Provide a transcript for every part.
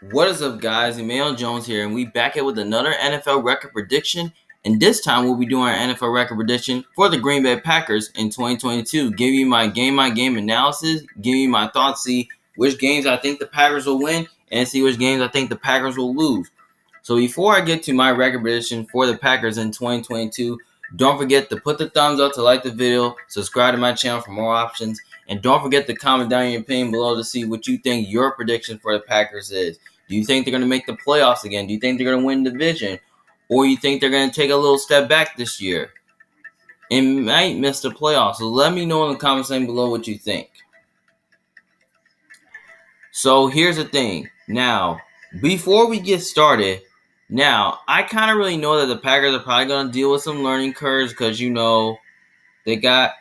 What is up, guys? Emmanuel Jones here, and we back here with another NFL record prediction. And this time, we'll be doing our NFL record prediction for the Green Bay Packers in 2022. Give you my game analysis, give you my thoughts, see which games I think the Packers will win, and see which games I think the Packers will lose. So before I get to my record prediction for the Packers in 2022, don't forget to put the thumbs up to like the video, subscribe to my channel for more options, and don't forget to comment down your opinion below to see what you think your prediction for the Packers is. Do you think they're going to make the playoffs again? Do you think they're going to win the division? Or you think they're going to take a little step back this year and might miss the playoffs? So let me know in the comment section below what you think. So here's the thing. Now, before we get started, I kind of really know that the Packers are probably going to deal with some learning curves because, they got,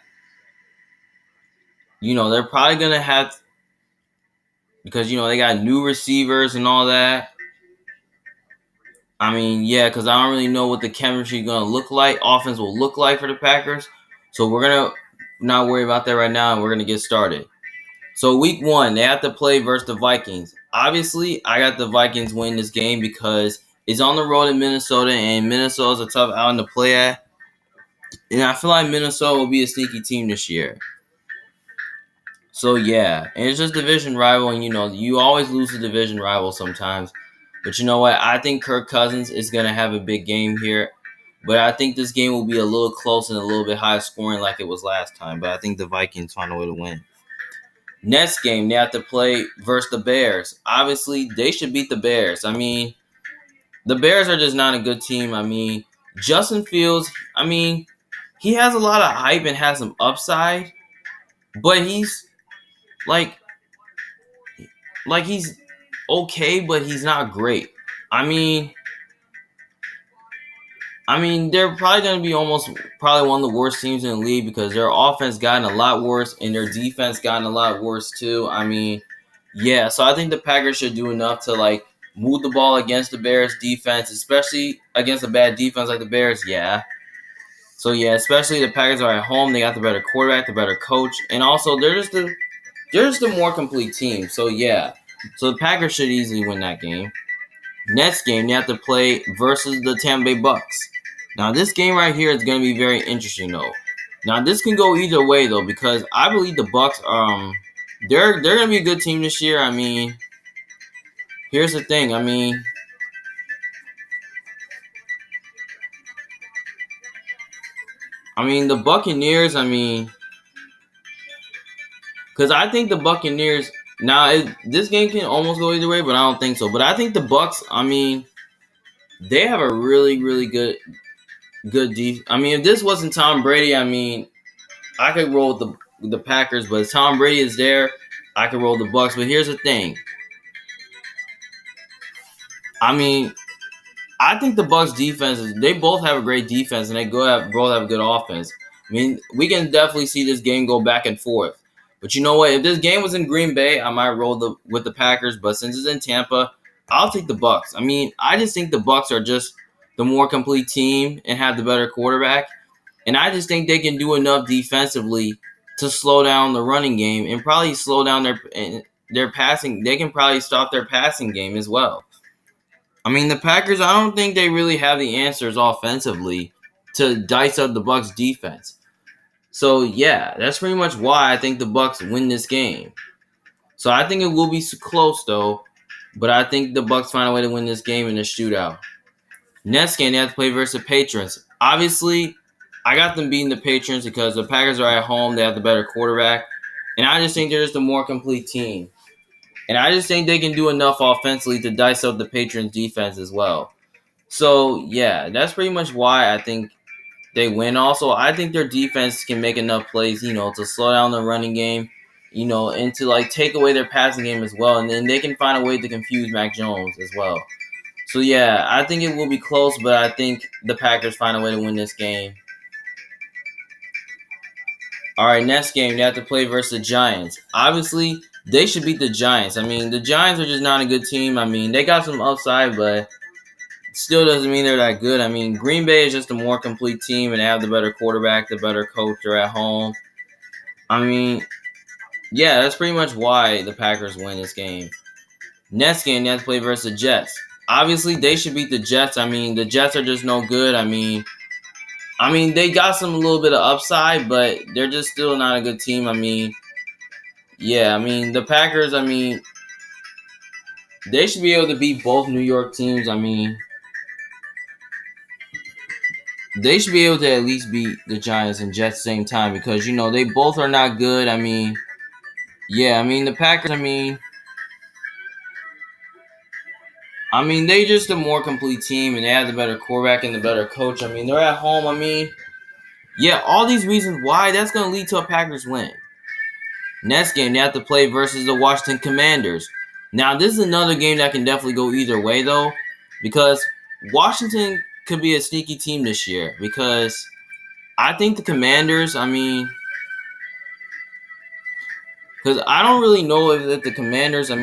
they're probably going to have, because, they got new receivers and all that. Because I don't really know what the chemistry is going to look like, offense will look like for the Packers. So we're going to not worry about that right now, and we're going to get started. So week 1, they have to play versus the Vikings. Obviously, I got the Vikings win this game because it's on the road in Minnesota, and Minnesota's a tough outing to play at. And I feel like Minnesota will be a sneaky team this year. So, yeah. And it's just division rival, and, you always lose to division rival sometimes. But you know what? I think Kirk Cousins is going to have a big game here. But I think this game will be a little close and a little bit high scoring like it was last time. But I think the Vikings find a way to win. Next game, they have to play versus the Bears. Obviously, they should beat the Bears. The Bears are just not a good team. Justin Fields, he has a lot of hype and has some upside. But he's, he's okay, but he's not great. They're probably going to be probably one of the worst teams in the league because their offense gotten a lot worse and their defense gotten a lot worse too. So I think the Packers should do enough to move the ball against the Bears defense, especially against a bad defense like the Bears. Especially the Packers are at home. They got the better quarterback, the better coach, and also they're just the more complete team. So the Packers should easily win that game. Next game, they have to play versus the Tampa Bay Bucks. Now, this game right here is going to be very interesting, though. Now, this can go either way, though, because I believe the Bucks, they're going to be a good team this year. Here's the thing. The Buccaneers, because I think the Buccaneers, this game can almost go either way, but I don't think so. But I think the Bucks, they have a really, really good defense. If this wasn't Tom Brady, I could roll with the Packers, but if Tom Brady is there, I could roll the Bucks. But here's the thing. I think the Bucks defense they both have a great defense and they both have a good offense. We can definitely see this game go back and forth. But you know what? If this game was in Green Bay, I might roll with the Packers. But since it's in Tampa, I'll take the Bucks. I just think the Bucks are just the more complete team and have the better quarterback. And I just think they can do enough defensively to slow down the running game and probably slow down their passing. They can probably stop their passing game as well. The Packers, I don't think they really have the answers offensively to dice up the Bucks defense. So, that's pretty much why I think the Bucks win this game. So, I think it will be close, though. But I think the Bucks find a way to win this game in a shootout. Next game, they have to play versus the Patriots. Obviously, I got them beating the Patriots because the Packers are at home. They have the better quarterback. And I just think they're just a more complete team. And I just think they can do enough offensively to dice up the Patriots defense as well. So, that's pretty much why I think they win. Also, I think their defense can make enough plays, to slow down the running game, and to take away their passing game as well. And then they can find a way to confuse Mac Jones as well. So, I think it will be close, but I think the Packers find a way to win this game. All right, next game, they have to play versus the Giants. Obviously, they should beat the Giants. The Giants are just not a good team. They got some upside, but still doesn't mean they're that good. Green Bay is just a more complete team, and they have the better quarterback, the better coach. They're at home. That's pretty much why the Packers win this game. Next game, they have to play versus the Jets. Obviously, they should beat the Jets. I mean, the Jets are just no good. I mean, they got some a little bit of upside, but they're just still not a good team. I mean, yeah, I mean, the Packers, I mean, they should be able to beat both New York teams. I mean, they should be able to at least beat the Giants and Jets at the same time because, they both are not good. I mean, yeah, I mean, the Packers, I mean, they just a more complete team and they have the better quarterback and the better coach. I mean, they're at home. I mean, yeah, all these reasons why that's going to lead to a Packers win. Next game, they have to play versus the Washington Commanders. Now, this is another game that can definitely go either way, though, because Washington could be a sneaky team this year because I think the Commanders, because I don't really know if the Commanders, I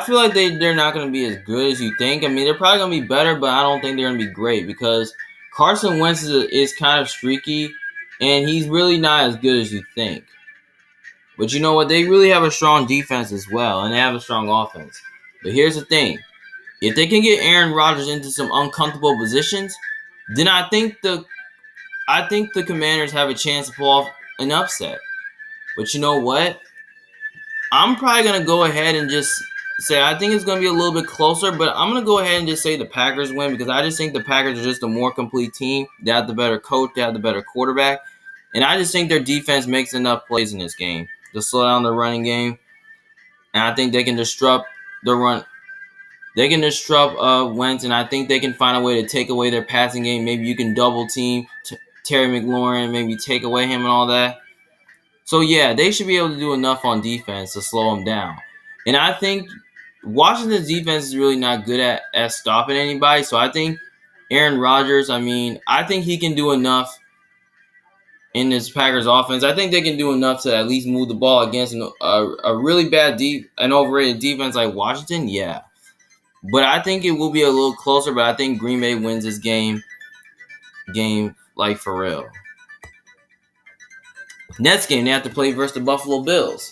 feel like they're not going to be as good as you think. I mean, they're probably going to be better, but I don't think they're going to be great because Carson Wentz is kind of streaky, and he's really not as good as you think. But you know what? They really have a strong defense as well, and they have a strong offense. But here's the thing. If they can get Aaron Rodgers into some uncomfortable positions, then I think the Commanders have a chance to pull off an upset. But you know what? I'm probably going to go ahead and just say I think it's going to be a little bit closer, but I'm going to go ahead and just say the Packers win because I just think the Packers are just a more complete team. They have the better coach. They have the better quarterback. And I just think their defense makes enough plays in this game to slow down the running game. And I think they can disrupt the run. They can disrupt Wentz, and I think they can find a way to take away their passing game. Maybe you can double team Terry McLaurin, maybe take away him and all that. So, yeah, they should be able to do enough on defense to slow them down. And I think Washington's defense is really not good at stopping anybody. So, I think Aaron Rodgers, I think he can do enough in this Packers offense. I think they can do enough to at least move the ball against a really bad, an overrated defense like Washington. Yeah. But I think it will be a little closer, but I think Green Bay wins this game like for real. Next game, they have to play versus the Buffalo Bills.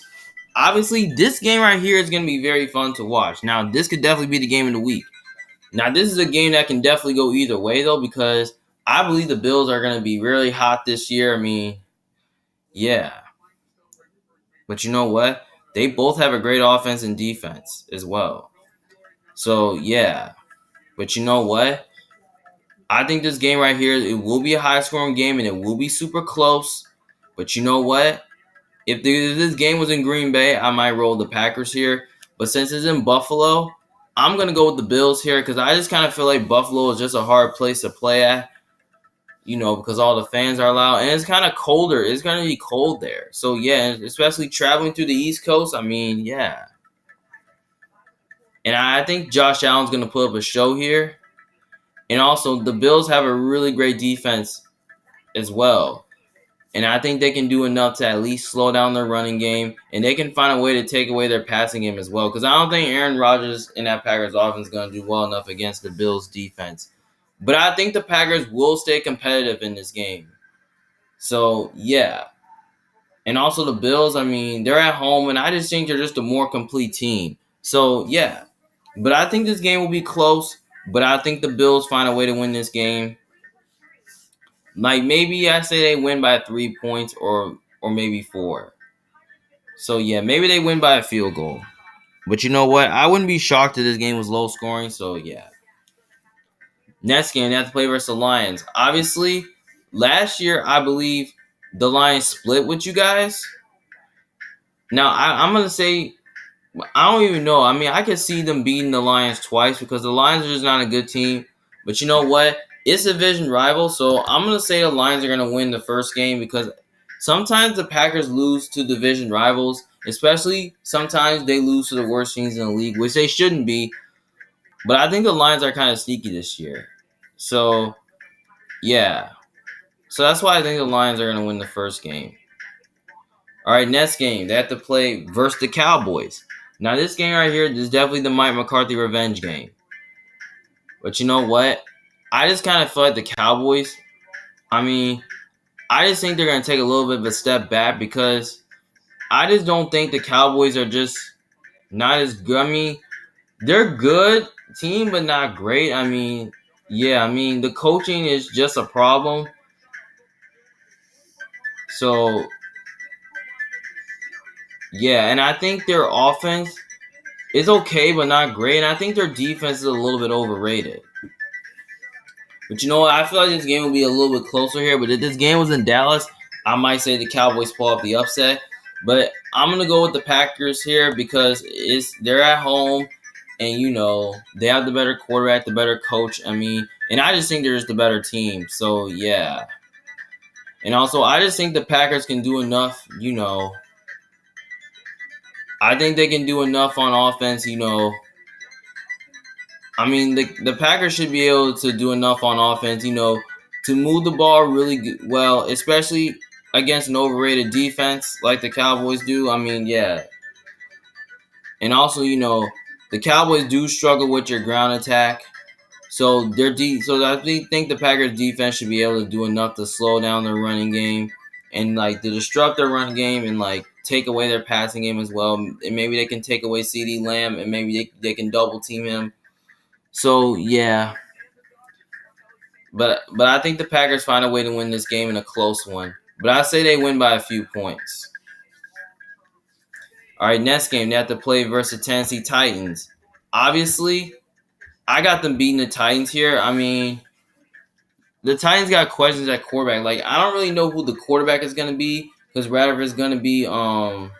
Obviously, this game right here is going to be very fun to watch. Now, this could definitely be the game of the week. Now, this is a game that can definitely go either way, though, because I believe the Bills are going to be really hot this year. Yeah. But you know what? They both have a great offense and defense as well. So, yeah. But you know what? I think this game right here, it will be a high-scoring game, and it will be super close. But you know what? If this game was in Green Bay, I might roll the Packers here. But since it's in Buffalo, I'm going to go with the Bills here because I just kind of feel like Buffalo is just a hard place to play at, because all the fans are loud. And it's kind of colder. It's going to be cold there. So, yeah, especially traveling through the East Coast, yeah. And I think Josh Allen's going to put up a show here. And also, the Bills have a really great defense as well. And I think they can do enough to at least slow down their running game. And they can find a way to take away their passing game as well. Because I don't think Aaron Rodgers and that Packers offense is going to do well enough against the Bills defense. But I think the Packers will stay competitive in this game. So, yeah. And also the Bills, they're at home. And I just think they're just a more complete team. So, yeah. But I think this game will be close. But I think the Bills find a way to win this game. Like, maybe I say they win by 3 points or maybe 4. So, yeah, maybe they win by a field goal. But you know what? I wouldn't be shocked if this game was low scoring. So, yeah. Next game, they have to play versus the Lions. Obviously, last year, I believe the Lions split with you guys. Now, I'm going to say, I don't even know. I could see them beating the Lions twice because the Lions are just not a good team. But you know what? It's a division rival, so I'm going to say the Lions are going to win the first game because sometimes the Packers lose to division rivals, especially sometimes they lose to the worst teams in the league, which they shouldn't be. But I think the Lions are kind of sneaky this year. So, yeah. So that's why I think the Lions are going to win the first game. All right, next game. They have to play versus the Cowboys. Now, this game right here is definitely the Mike McCarthy revenge game. But you know what? I just kind of feel like the Cowboys, I just think they're going to take a little bit of a step back because I just don't think the Cowboys are just not as good. I mean, they're good team, but not great. I mean, yeah, I mean the coaching is just a problem. So yeah, and I think their offense is okay, but not great. And I think their defense is a little bit overrated. But you know what? I feel like this game will be a little bit closer here. But if this game was in Dallas, I might say the Cowboys pull off the upset. But I'm gonna go with the Packers here because they're at home, and they have the better quarterback, the better coach. I mean, and I just think they're just the better team. So yeah, and also I just think the Packers can do enough. I think they can do enough on offense. I mean, the Packers should be able to do enough on offense, to move the ball really well, especially against an overrated defense like the Cowboys do. I mean, yeah. And also, the Cowboys do struggle with your ground attack. So so I think the Packers defense should be able to do enough to slow down their running game and like to disrupt their run game and like take away their passing game as well. And maybe they can take away CeeDee Lamb and maybe they can double team him. So yeah. But I think the Packers find a way to win this game in a close one. But I say they win by a few points. All right, next game they have to play versus the Tennessee Titans. Obviously, I got them beating the Titans here. I mean, the Titans got questions at quarterback. Like I don't really know who the quarterback is gonna be because rather it's gonna be because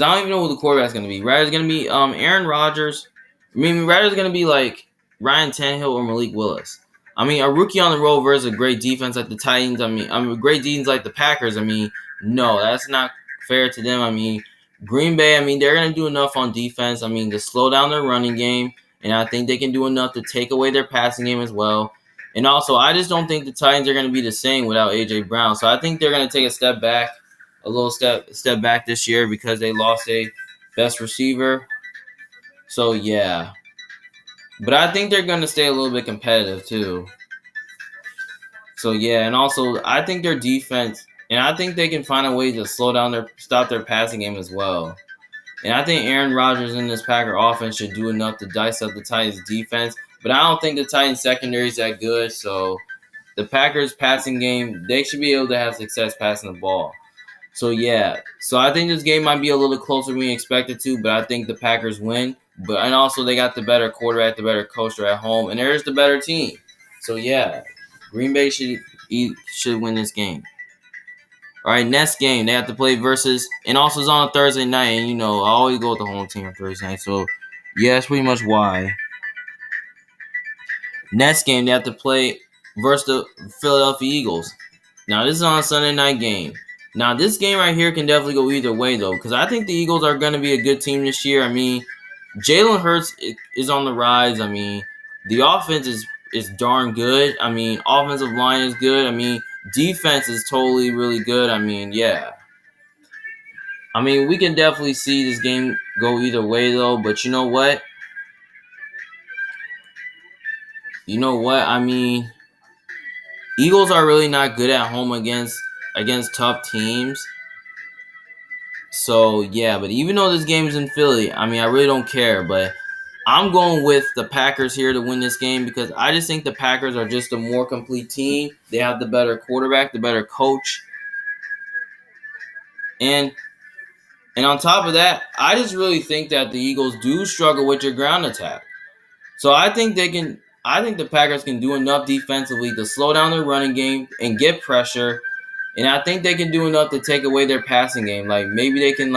I don't even know who the quarterback is gonna be. Rather it's gonna be Aaron Rodgers. I mean, rather it's gonna be like Ryan Tannehill or Malik Willis. I mean, a rookie on the road versus a great defense like the Titans. I mean, great defense like the Packers. I mean, no, that's not fair to them. I mean, Green Bay. I mean, they're gonna do enough on defense. I mean, to slow down their running game, and I think they can do enough to take away their passing game as well. And also, I just don't think the Titans are gonna be the same without AJ Brown. So I think they're gonna take a step back, a little step back this year because they lost a best receiver. So yeah. But I think they're going to stay a little bit competitive too. So yeah, and also I think their defense, and I think they can find a way to stop their passing game as well. And I think Aaron Rodgers in this Packer offense should do enough to dice up the Titans defense. But I don't think the Titans secondary is that good. So the Packers passing game, they should be able to have success passing the ball. So yeah, so I think this game might be a little closer than we expected to, but I think the Packers win. And also they got the better quarterback, the better coach. They're at home, and there's the better team. So yeah, Green Bay should win this game. All right, next game they have to play versus, and also it's on a Thursday night. And I always go with the home team on Thursday night. So yeah, that's pretty much why. Next game they have to play versus the Philadelphia Eagles. Now this is on a Sunday night game. Now, this game right here can definitely go either way, though, because I think the Eagles are going to be a good team this year. I mean, Jalen Hurts is on the rise. I mean, the offense is darn good. I mean, offensive line is good. I mean, defense is totally really good. I mean, yeah. I mean, we can definitely see this game go either way, though. But you know what? I mean, Eagles are really not good at home against tough teams. So yeah, but even though this game is in Philly, I mean, I really don't care. But I'm going with the Packers here to win this game because I just think the Packers are just a more complete team. They have the better quarterback, the better coach, and on top of that, I just really think that the Eagles do struggle with your ground attack. So I think they can. I think the Packers can do enough defensively to slow down their running game and get pressure. And I think they can do enough to take away their passing game. Like maybe they can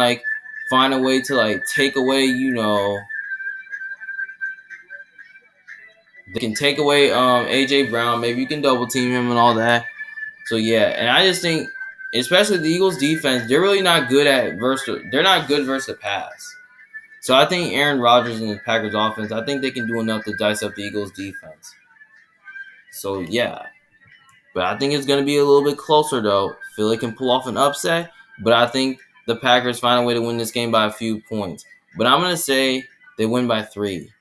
find a way to take away, they can take away AJ Brown. Maybe you can double team him and all that. So yeah, and I just think especially the Eagles defense, they're really not good they're not good versus the pass. So I think Aaron Rodgers and the Packers offense, I think they can do enough to dice up the Eagles defense. So yeah. But I think it's going to be a little bit closer, though. Philly can pull off an upset, but I think the Packers find a way to win this game by a few points. But I'm going to say they win by 3.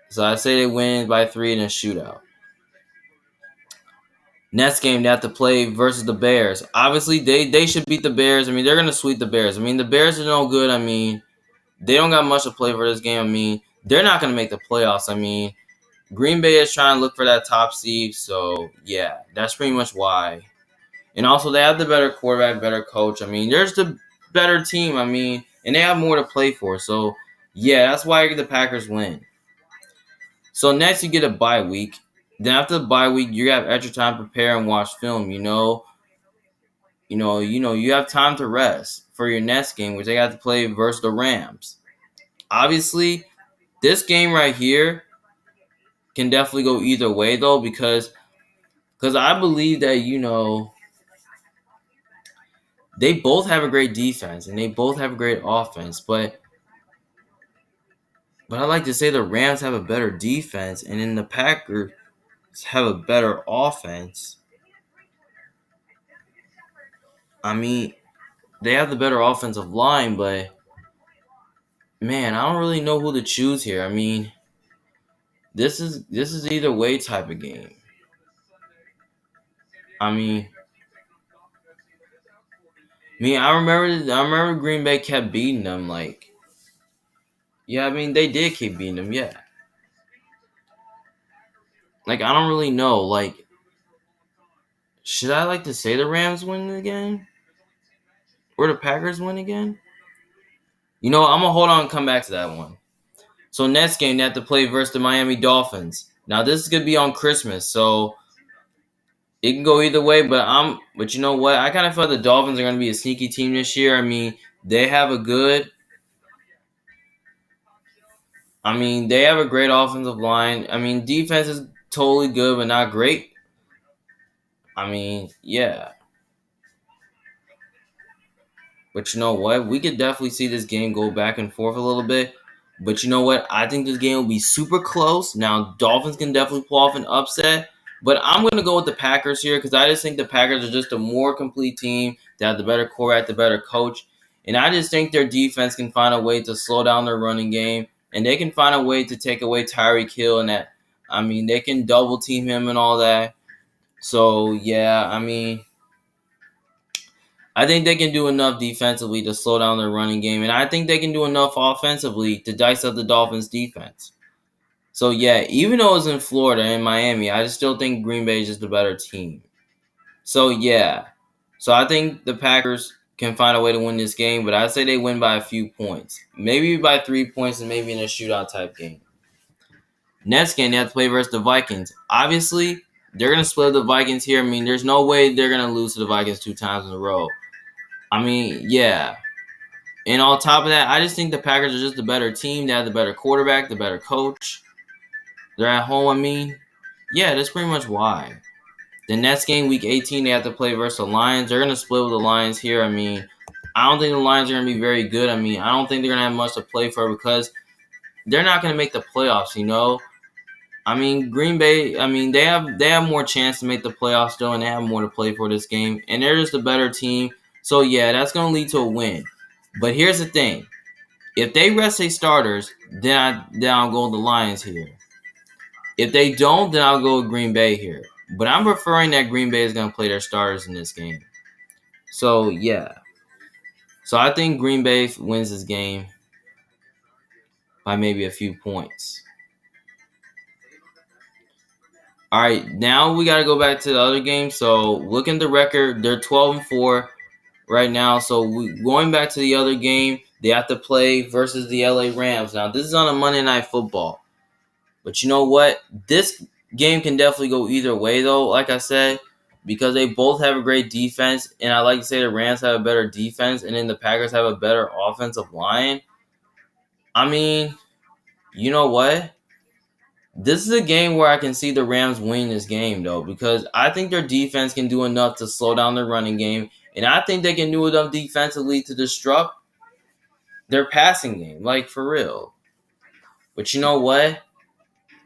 So I say they win by 3 in a shootout. Next game they have to play versus the Bears. Obviously, they should beat the Bears. I mean, they're gonna sweep the Bears. I mean, the Bears are no good. I mean, they don't got much to play for this game. I mean, they're not gonna make the playoffs. I mean, Green Bay is trying to look for that top seed. So yeah, that's pretty much why. And also, they have the better quarterback, better coach. I mean, there's the better team. I mean, and they have more to play for. So yeah, that's why the Packers win. So next, you get a bye week. Then after the bye week, you have extra time to prepare and watch film. You have time to rest for your next game, which they got to play versus the Rams. Obviously, this game right here can definitely go either way though, because I believe that they both have a great defense and they both have a great offense, but I like to say the Rams have a better defense and then the Packers have a better offense. I mean, they have the better offensive line, but man, I don't really know who to choose here. I mean, this is either way type of game. I mean, I remember Green Bay kept beating them. Like, yeah, I mean they did keep beating them. Yeah, like I don't really know. Like, should I like to say the Rams win again or the Packers win again? I'm gonna hold on and come back to that one. So next game they have to play versus the Miami Dolphins. Now this is gonna be on Christmas, so it can go either way. But you know what? I kind of feel the Dolphins are gonna be a sneaky team this year. I mean, they have a good. I mean, they have a great offensive line. I mean, defense is totally good, but not great. I mean, yeah. But you know what? We could definitely see this game go back and forth a little bit. But you know what? I think this game will be super close. Now, Dolphins can definitely pull off an upset. But I'm going to go with the Packers here because I just think the Packers are just a more complete team. They have the better quarterback, the better coach. And I just think their defense can find a way to slow down their running game. And they can find a way to take away Tyreek Hill and that. I mean, they can double team him and all that. So, yeah, I mean, I think they can do enough defensively to slow down their running game, and I think they can do enough offensively to dice up the Dolphins' defense. So yeah, even though it's in Florida and Miami, I just still think Green Bay is just a better team. So yeah, so I think the Packers can find a way to win this game, but I'd say they win by a few points, maybe by 3 points, and maybe in a shootout type game. Next game, they have to play versus the Vikings. Obviously, they're gonna split the Vikings here. I mean, there's no way they're gonna lose to the Vikings 2 times in a row. I mean, yeah. And on top of that, I just think the Packers are just a better team. They have the better quarterback, the better coach. They're at home, I mean. Yeah, that's pretty much why. The next game, week 18, they have to play versus the Lions. They're going to split with the Lions here. I mean, I don't think the Lions are going to be very good. I mean, I don't think they're going to have much to play for because they're not going to make the playoffs. I mean, Green Bay, I mean, they have more chance to make the playoffs still, and they have more to play for this game. And they're just a better team. So, yeah, that's going to lead to a win. But here's the thing. If they rest their starters, then I'll go with the Lions here. If they don't, then I'll go with Green Bay here. But I'm preferring that Green Bay is going to play their starters in this game. So, yeah. So, I think Green Bay wins this game by maybe a few points. All right, now we got to go back to the other game. So, looking at the record, they're 12-4 right now. So, going back to the other game, they have to play versus the LA Rams. Now, this is on a Monday Night Football. But you know what? This game can definitely go either way, though, like I said, because they both have a great defense. And I like to say the Rams have a better defense, and then the Packers have a better offensive line. I mean, you know what? This is a game where I can see the Rams winning this game, though, because I think their defense can do enough to slow down their running game. And I think they can do enough defensively to disrupt their passing game, like for real. But you know what?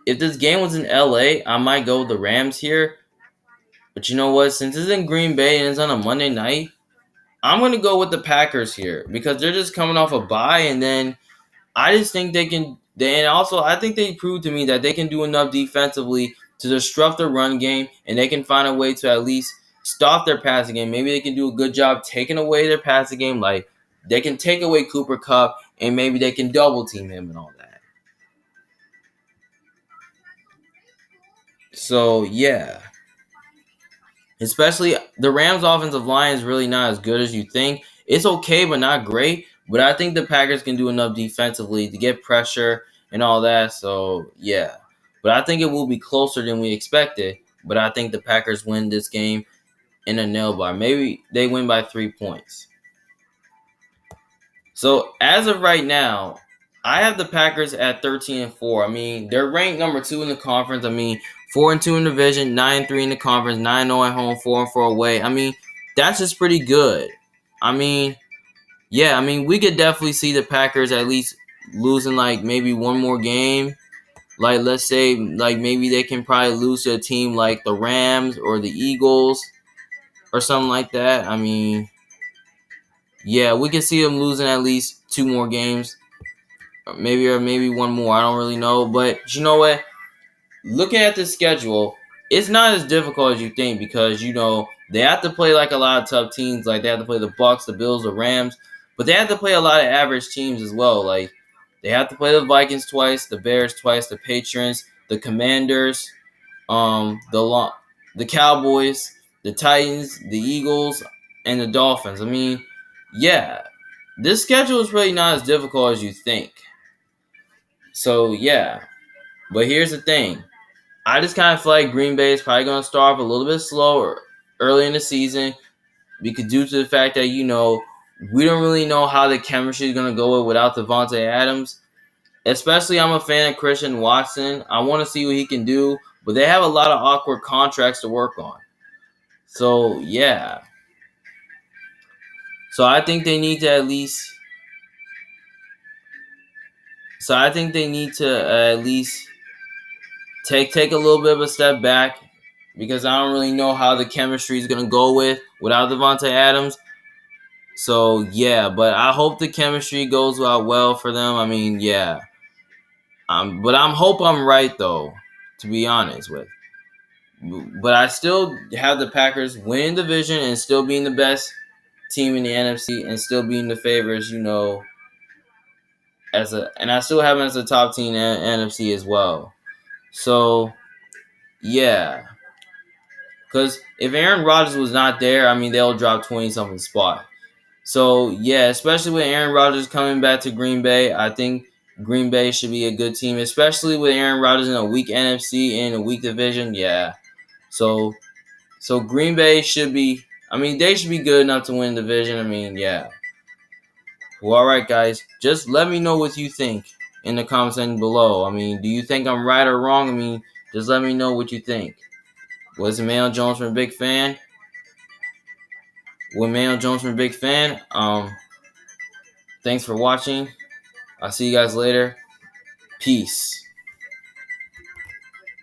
If this game was in LA, I might go with the Rams here. But you know what? Since it's in Green Bay and it's on a Monday night, I'm going to go with the Packers here because they're just coming off a bye. And then I just think they can. And also, I think they proved to me that they can do enough defensively to disrupt the run game, and they can find a way to at least stop their passing game. Maybe they can do a good job taking away their passing game. Like, they can take away Cooper Kupp, and maybe they can double team him and all that. So, yeah. Especially the Rams' offensive line is really not as good as you think. It's okay, but not great. But I think the Packers can do enough defensively to get pressure and all that. So, yeah. But I think it will be closer than we expected. But I think the Packers win this game in a nail biter. Maybe they win by 3 points. So, as of right now, I have the Packers at 13-4. I mean, they're ranked number 2 in the conference. I mean, 4-2 in the division, 9-3 in the conference, 9-0 at home, 4-4 away. I mean, that's just pretty good. I mean, yeah, I mean, we could definitely see the Packers at least losing like maybe one more game. Like, let's say, like maybe they can probably lose to a team like the Rams or the Eagles or something like that. I mean, yeah, we can see them losing at least 2 more games. Or maybe one more. I don't really know. But you know what? Looking at the schedule, it's not as difficult as you think because, you know, they have to play like a lot of tough teams. Like, they have to play the Bucks, the Bills, the Rams. But they have to play a lot of average teams as well. Like, they have to play the Vikings twice, the Bears twice, the Patriots, the Commanders, the Cowboys, the Titans, the Eagles, and the Dolphins. I mean, yeah, this schedule is really not as difficult as you think. So, yeah. But here's the thing. I just kind of feel like Green Bay is probably going to start off a little bit slower early in the season because due to the fact that, you know, we don't really know how the chemistry is going to go without Davante Adams. Especially, I'm a fan of Christian Watson. I want to see what he can do, but they have a lot of awkward contracts to work on. So, yeah. So, I think they need to at least take a little bit of a step back because I don't really know how the chemistry is going to go without Davante Adams. So, yeah, but I hope the chemistry goes out well for them. I mean, yeah. But I hope I'm right, though, to be honest with. But I still have the Packers winning the division and still being the best team in the NFC and still being the favorites, you know, and I still have them as a top team in the NFC as well. So, yeah. Because if Aaron Rodgers was not there, I mean, they'll drop 20-something spot. So, yeah, especially with Aaron Rodgers coming back to Green Bay, I think Green Bay should be a good team, especially with Aaron Rodgers in a weak NFC and a weak division. Yeah. So Green Bay should be, I mean, they should be good enough to win the division. I mean, yeah. Well, all right, guys. Just let me know what you think in the comments section below. I mean, do you think I'm right or wrong? I mean, just let me know what you think. Was Emmanuel Jones from a big fan? Thanks for watching. I'll see you guys later. Peace.